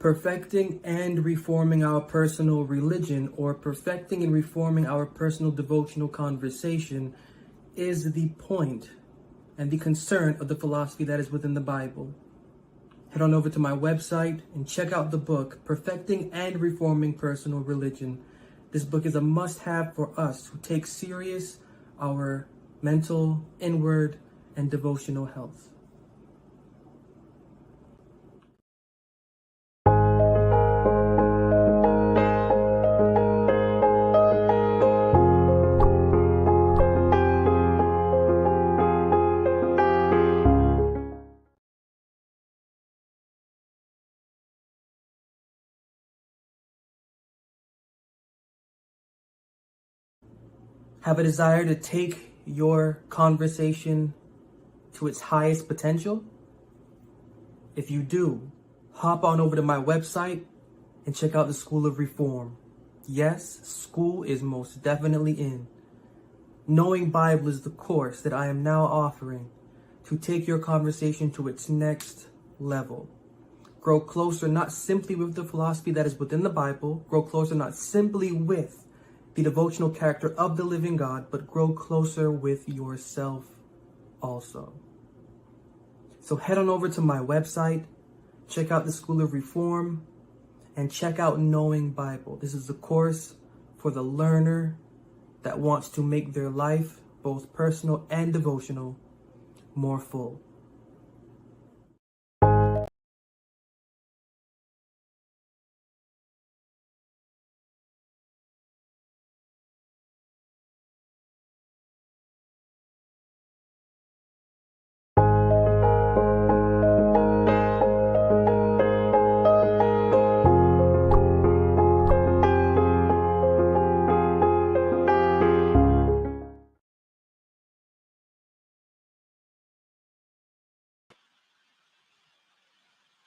Perfecting and reforming our personal religion, or perfecting and reforming our personal devotional conversation, is the point and the concern of the philosophy that is within the Bible. Head on over to my website and check out the book, Perfecting and Reforming Personal Religion. This book is a must-have for us who take serious our mental, inward, and devotional health. Have a desire to take your conversation to its highest potential? If you do, hop on over to my website and check out the School of Reform. Yes, school is most definitely in. Knowing Bible is the course that I am now offering to take your conversation to its next level. Grow closer not simply with the philosophy that is within the Bible, grow closer not simply with the devotional character of the living God, but grow closer with yourself also. So head on over to my website, check out the School of Reform, and check out Knowing Bible. This is a course for the learner that wants to make their life, both personal and devotional, more full.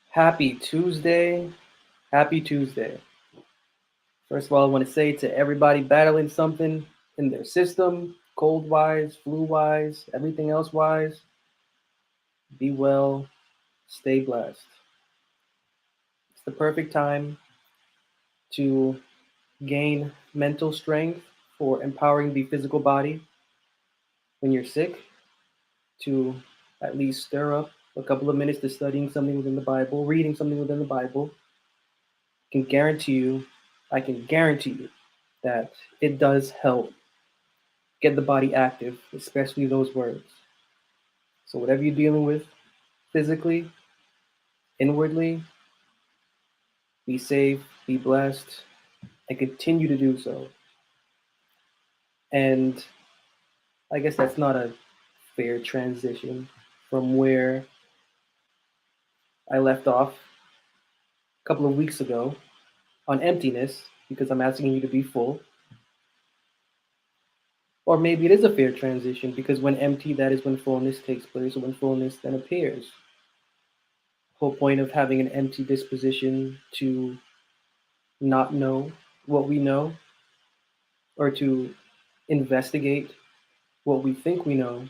Happy Tuesday. Happy Tuesday. First of all, I want to say to everybody battling something in their system, cold-wise, flu-wise, everything else-wise, be well, stay blessed. It's the perfect time to gain mental strength for empowering the physical body when you're sick, to at least stir up a couple of minutes to studying something within the Bible, reading something within the Bible. I can guarantee you that it does help get the body active, especially those words. So whatever you're dealing with, physically, inwardly, be safe, be blessed, and continue to do so. And I guess that's not a fair transition from where I left off a couple of weeks ago on emptiness, because I'm asking you to be full. Or maybe it is a fair transition, because when empty, that is when fullness takes place, or when fullness then appears. The whole point of having an empty disposition to not know what we know, or to investigate what we think we know,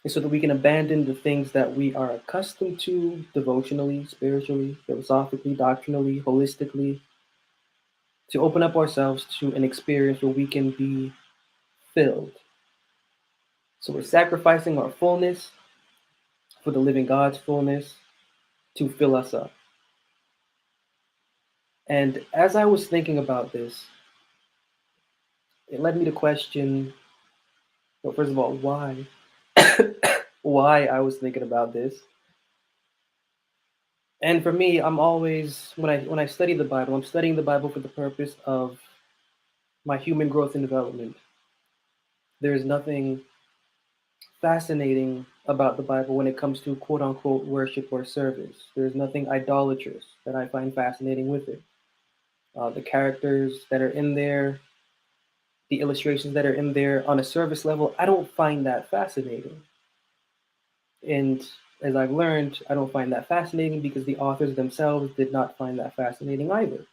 is so that we can abandon the things that we are accustomed to devotionally, spiritually, philosophically, doctrinally, holistically, to open up ourselves to an experience where we can be filled. So we're sacrificing our fullness for the living God's fullness to fill us up. And as I was thinking about this, it led me to question, well, first of all, why? Why I was thinking about this. And for me, I'm always, when I study the Bible, I'm studying the Bible for the purpose of my human growth and development. There's nothing fascinating about the Bible when it comes to quote unquote worship or service. There's nothing idolatrous that I find fascinating with it. The characters that are in there, the illustrations that are in there on a service level, I don't find that fascinating. And as I've learned, I don't find that fascinating because the authors themselves did not find that fascinating either.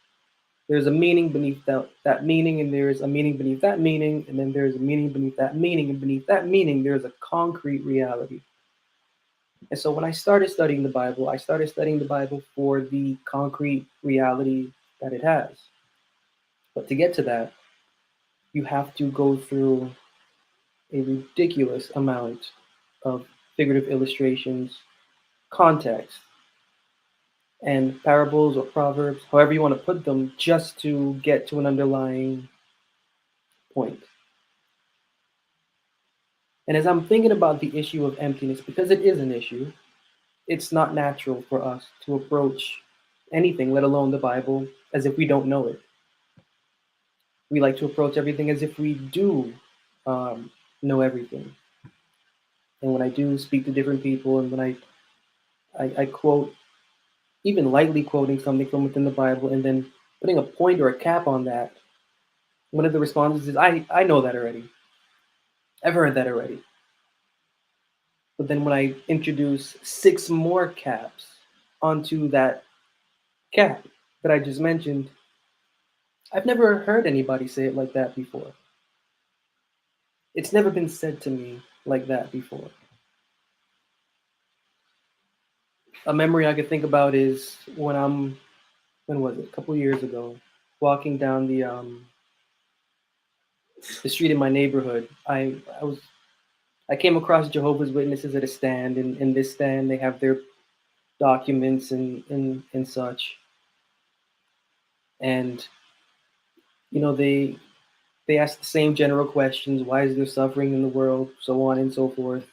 There's a meaning beneath that meaning, and there is a meaning beneath that meaning, and then there's a meaning beneath that meaning, and beneath that meaning, there's a concrete reality. And so when I started studying the Bible, I started studying the Bible for the concrete reality that it has. But to get to that, you have to go through a ridiculous amount of figurative illustrations, context, and parables or proverbs, however you want to put them, just to get to an underlying point. And as I'm thinking about the issue of emptiness, because it is an issue, it's not natural for us to approach anything, let alone the Bible, as if we don't know it. We like to approach everything as if we do know everything. And when I do speak to different people, and when I quote, even lightly quoting something from within the Bible, and then putting a point or a cap on that, one of the responses is, I know that already. I've heard that already. But then when I introduce 6 more caps onto that cap that I just mentioned, I've never heard anybody say it like that before. It's never been said to me like that before. A memory I could think about is when was it? A couple years ago, walking down the street in my neighborhood. I came across Jehovah's Witnesses at a stand, and in this stand they have their documents and such. And they ask the same general questions: why is there suffering in the world, so on and so forth.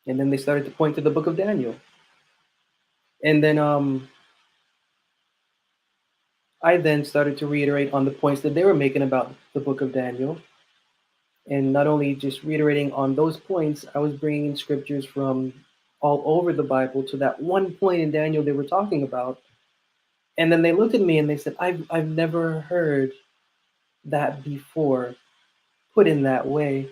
And then they started to point to the book of Daniel. And then I then started to reiterate on the points that they were making about the book of Daniel. And not only just reiterating on those points, I was bringing in scriptures from all over the Bible to that one point in Daniel they were talking about. And then they looked at me and they said, I've never heard that before, put in that way.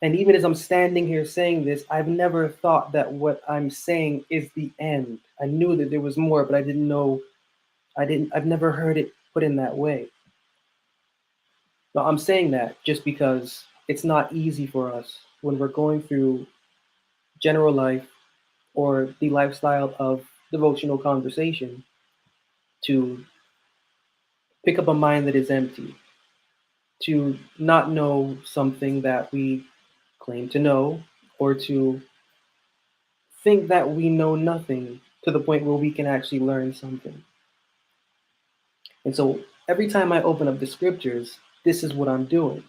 And even as I'm standing here saying this, I've never thought that what I'm saying is the end. I knew that there was more, but I didn't know. I've never heard it put in that way. Now, I'm saying that just because it's not easy for us when we're going through general life or the lifestyle of devotional conversation to pick up a mind that is empty, to not know something that we claim to know, or to think that we know nothing to the point where we can actually learn something. And so every time I open up the scriptures, this is what I'm doing.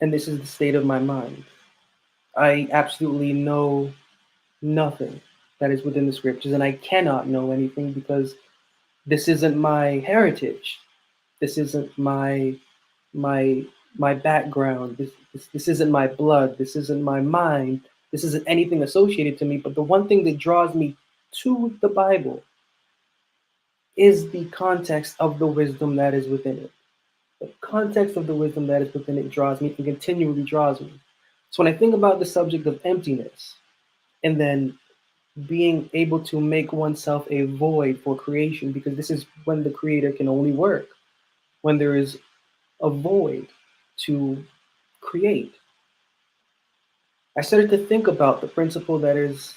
And this is the state of my mind. I absolutely know nothing that is within the scriptures, and I cannot know anything because this isn't my heritage. This isn't my my background. This isn't my blood. This isn't my mind. This isn't anything associated to me. But the one thing that draws me to the Bible is the context of the wisdom that is within it. The context of the wisdom that is within it draws me and continually draws me. So when I think about the subject of emptiness, and then being able to make oneself a void for creation, because this is when the creator can only work, when there is a void to create. I started to think about the principle that is,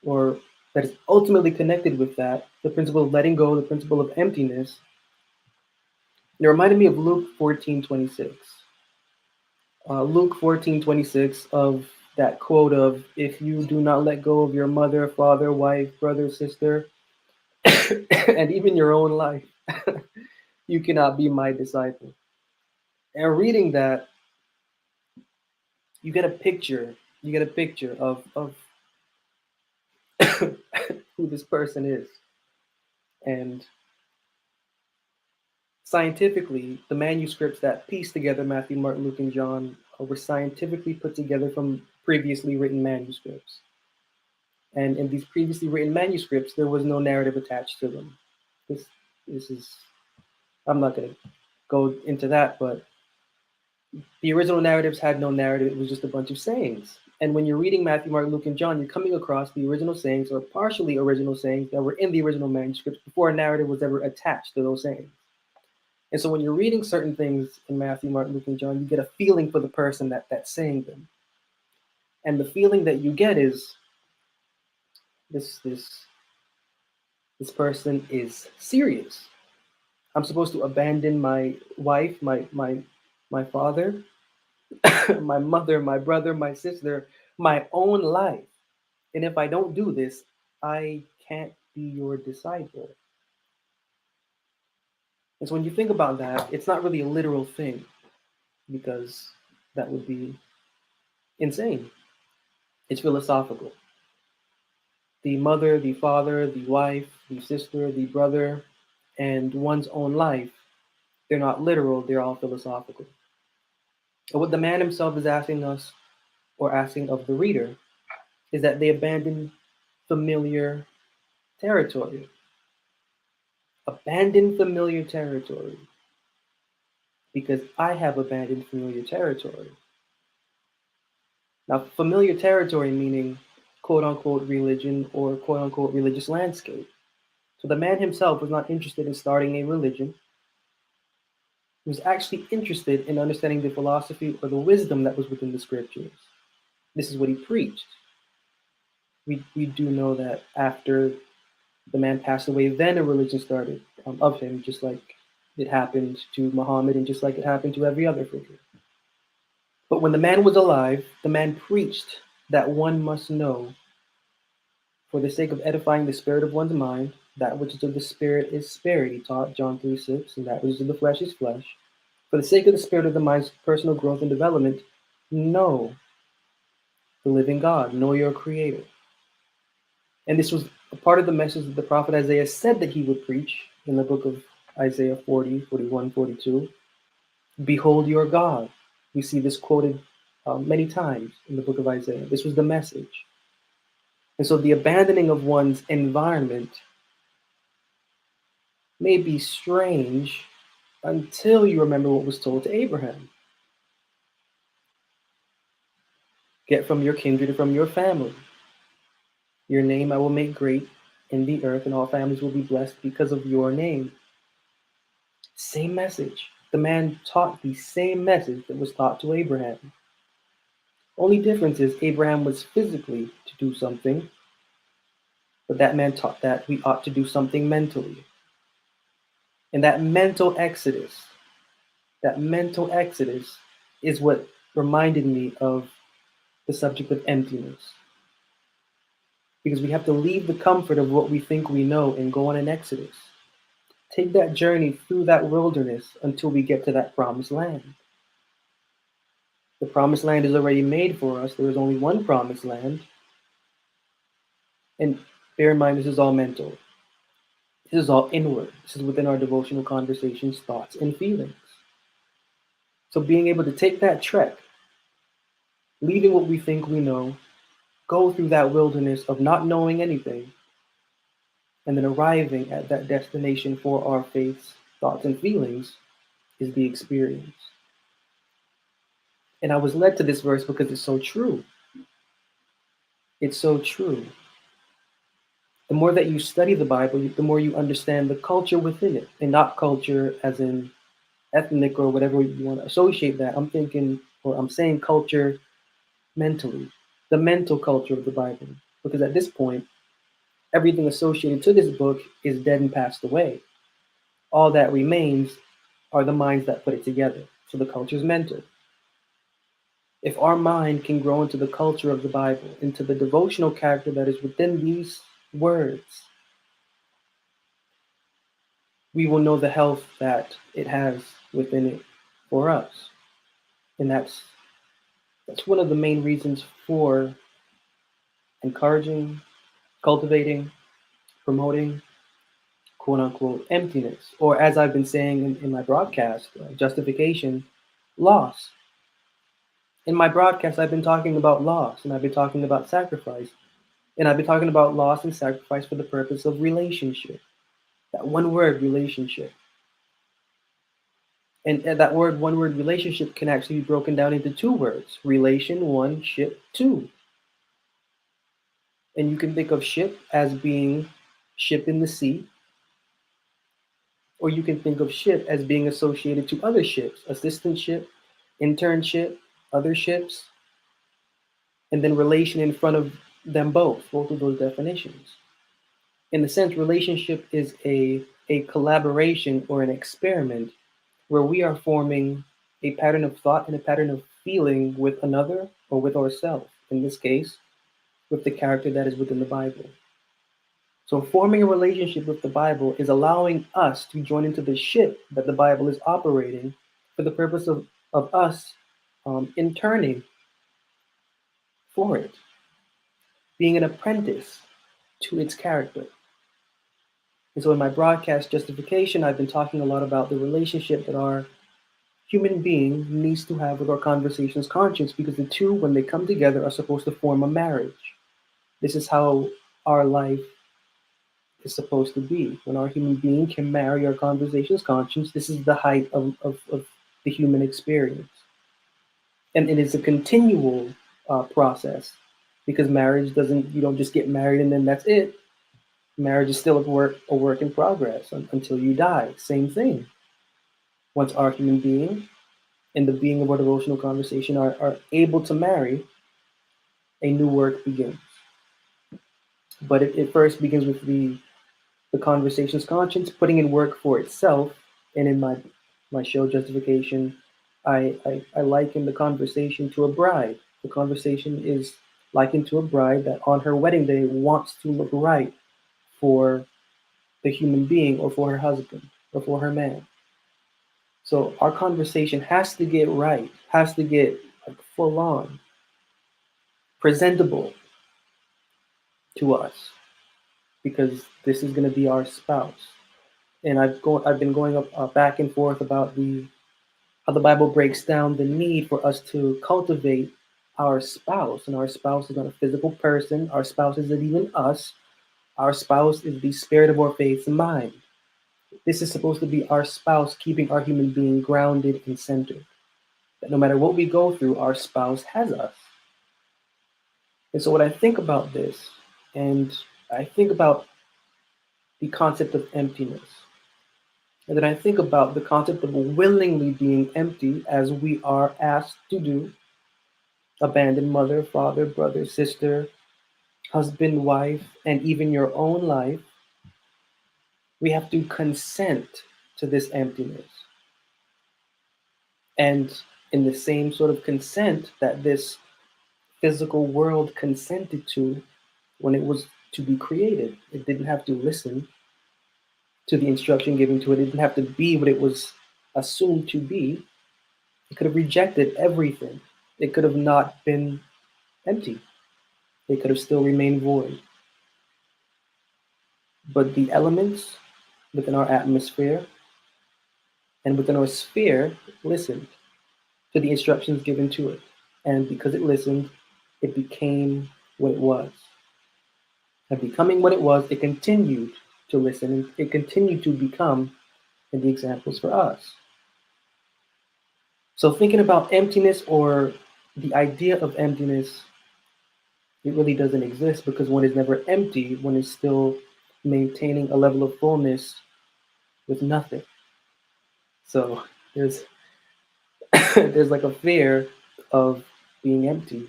or that is ultimately connected with that, the principle of letting go, the principle of emptiness. And it reminded me of Luke 14:26. Luke 14:26, of that quote of, if you do not let go of your mother, father, wife, brother, sister, and even your own life, you cannot be my disciple. And reading that, you get a picture. You get a picture of who this person is. And scientifically, the manuscripts that piece together Matthew, Mark, Luke, and John were scientifically put together from previously written manuscripts. And in these previously written manuscripts, there was no narrative attached to them. This is, I'm not going to go into that, but the original narratives had no narrative. It was just a bunch of sayings. And when you're reading Matthew, Mark, Luke, and John, you're coming across the original sayings, or partially original sayings, that were in the original manuscripts before a narrative was ever attached to those sayings. And so when you're reading certain things in Matthew, Mark, Luke, and John, you get a feeling for the person that's saying them. And the feeling that you get is this person is serious. I'm supposed to abandon my wife, my father, my mother, my brother, my sister, my own life. And if I don't do this, I can't be your disciple. And so when you think about that, it's not really a literal thing because that would be insane. It's philosophical. The mother, the father, the wife, the sister, the brother, and one's own life, they're not literal, they're all philosophical. And what the man himself is asking us, or asking of the reader, is that they abandon familiar territory. Abandon familiar territory. Because I have abandoned familiar territory. Now, familiar territory meaning quote unquote religion or quote unquote religious landscape. So the man himself was not interested in starting a religion. He was actually interested in understanding the philosophy or the wisdom that was within the scriptures. This is what he preached. We do know that after the man passed away, then a religion started of him, just like it happened to Muhammad and just like it happened to every other figure. But when the man was alive, the man preached that one must know, for the sake of edifying the spirit of one's mind, that which is of the spirit is spirit, he taught, John 3:6, and that which is of the flesh is flesh. For the sake of the spirit of the mind's personal growth and development, know the living God, know your creator. And this was a part of the message that the prophet Isaiah said that he would preach in the book of Isaiah 40, 41, 42. Behold your God. We see this quoted many times in the book of Isaiah. This was the message. And so the abandoning of one's environment may be strange until you remember what was told to Abraham. Get from your kindred and from your family. Your name I will make great in the earth, and all families will be blessed because of your name. Same message. The man taught the same message that was taught to Abraham. Only difference is Abraham was physically to do something, but that man taught that we ought to do something mentally. And that mental exodus is what reminded me of the subject of emptiness. Because we have to leave the comfort of what we think we know and go on an exodus. Take that journey through that wilderness until we get to that promised land. The promised land is already made for us. There is only one promised land. And bear in mind, this is all mental. This is all inward. This is within our devotional conversations, thoughts, and feelings. So being able to take that trek, leaving what we think we know, go through that wilderness of not knowing anything, and then arriving at that destination for our faiths, thoughts, and feelings is the experience. And I was led to this verse because it's so true. It's so true. The more that you study the Bible, the more you understand the culture within it, and not culture as in ethnic or whatever you want to associate that. I'm saying culture mentally, the mental culture of the Bible. Because at this point, everything associated to this book is dead and passed away. All that remains are the minds that put it together. So the culture is mental. If our mind can grow into the culture of the Bible, into the devotional character that is within these words, we will know the health that it has within it for us. And that's one of the main reasons for encouraging, cultivating, promoting, quote unquote, emptiness. Or as I've been saying in my broadcast, justification, loss. In my broadcast, I've been talking about loss, and I've been talking about sacrifice. And I've been talking about loss and sacrifice for the purpose of relationship. That one word, relationship. And that one word, relationship, can actually be broken down into two words. Relation, one, ship, two. And you can think of ship as being ship in the sea, or you can think of ship as being associated to other ships, assistant ship, internship, other ships. and then relation in front of them both of those definitions. In a sense, relationship is a collaboration or an experiment where we are forming a pattern of thought and a pattern of feeling with another or with ourselves. In this case, with the character that is within the Bible. So forming a relationship with the Bible is allowing us to join into the ship that the Bible is operating for the purpose of us interning for it, being an apprentice to its character. And so in my broadcast Justification, I've been talking a lot about the relationship that our human being needs to have with our conversations conscience, because the two, when they come together, are supposed to form a marriage. This is how our life is supposed to be. When our human being can marry our conversations conscience, this is the height of the human experience. And it is a continual process, because marriage doesn't, you don't just get married and then that's it. Marriage is still a work in progress until you die. Same thing. Once our human being and the being of our devotional conversation are able to marry, a new work begins. But it first begins with the conversation's conscience putting in work for itself. And in my show Justification, I liken the conversation to a bride. The conversation is likened to a bride that on her wedding day wants to look right for the human being or for her husband or for her man. So our conversation has to get right, has to get like full on, presentable to us, because this is going to be our spouse. And I've been going back and forth about how the Bible breaks down the need for us to cultivate our spouse, and our spouse is not a physical person. Our spouse isn't even us. Our spouse is the spirit of our faith's mind. This is supposed to be our spouse, keeping our human being grounded and centered. That no matter what we go through, our spouse has us. And so when I think about this, and I think about the concept of emptiness, and then I think about the concept of willingly being empty as we are asked to do, abandon mother, father, brother, sister, husband, wife, and even your own life, we have to consent to this emptiness. And in the same sort of consent that this physical world consented to when it was to be created, it didn't have to listen to the instruction given to it. It didn't have to be what it was assumed to be. It could have rejected everything. It could have not been empty. It could have still remained void. But the elements within our atmosphere and within our sphere listened to the instructions given to it. And because it listened, it became what it was. And becoming what it was, it continued to listen, and it continued to become in the examples for us. So thinking about emptiness, or the idea of emptiness, it really doesn't exist, because one is never empty. One is still maintaining a level of fullness with nothing. So there's there's like a fear of being empty.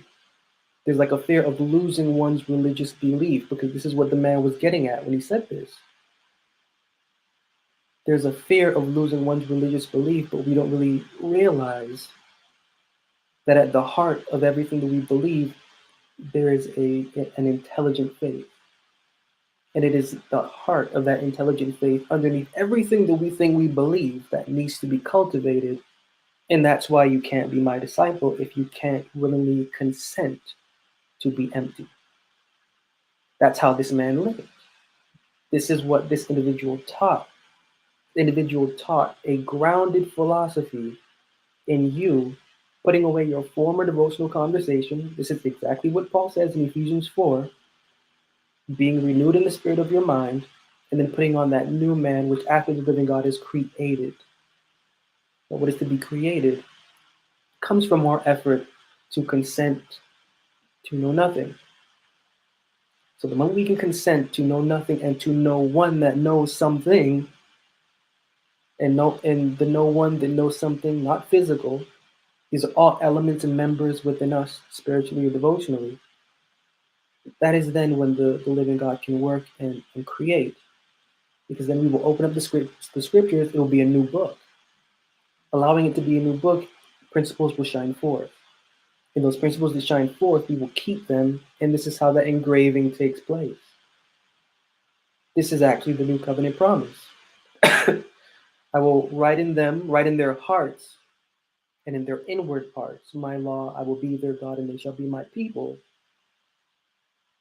There's like a fear of losing one's religious belief, because this is what the man was getting at when he said this. There's a fear of losing one's religious belief, but we don't really realize that at the heart of everything that we believe, there is an intelligent faith. And it is the heart of that intelligent faith underneath everything that we think we believe that needs to be cultivated. And that's why you can't be my disciple if you can't willingly consent to be empty. That's how this man lived. This is what this individual taught. The individual taught a grounded philosophy in you putting away your former devotional conversation. This is exactly what Paul says in Ephesians 4, being renewed in the spirit of your mind, and then putting on that new man, which after the living God is created. But what is to be created comes from our effort to consent to know nothing. So the moment we can consent to know nothing and to know one that knows something, and the know one that knows something not physical, These are all elements and members within us, spiritually or devotionally. That is then when the living God can work and create. Because then we will open up the scriptures, it will be a new book. Allowing it to be a new book, principles will shine forth. And those principles that shine forth, we will keep them, and this is how that engraving takes place. This is actually the new covenant promise. I will write in them, write in their hearts, and in their inward parts, my law, I will be their God, and they shall be my people.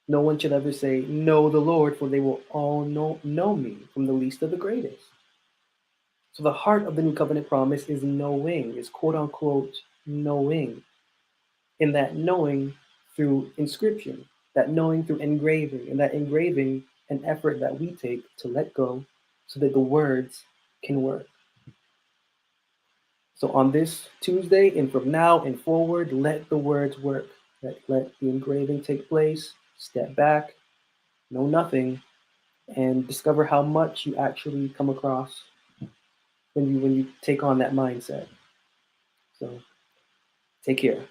No one should ever say, know the Lord, for they will all know me, from the least to the greatest. So the heart of the new covenant promise is knowing, is quote unquote knowing. In that knowing through inscription, that knowing through engraving, and that engraving an effort that we take to let go so that the words can work. So on this Tuesday and from now and forward, let the words work. Let the engraving take place, step back, know nothing, and discover how much you actually come across when you take on that mindset. So take care.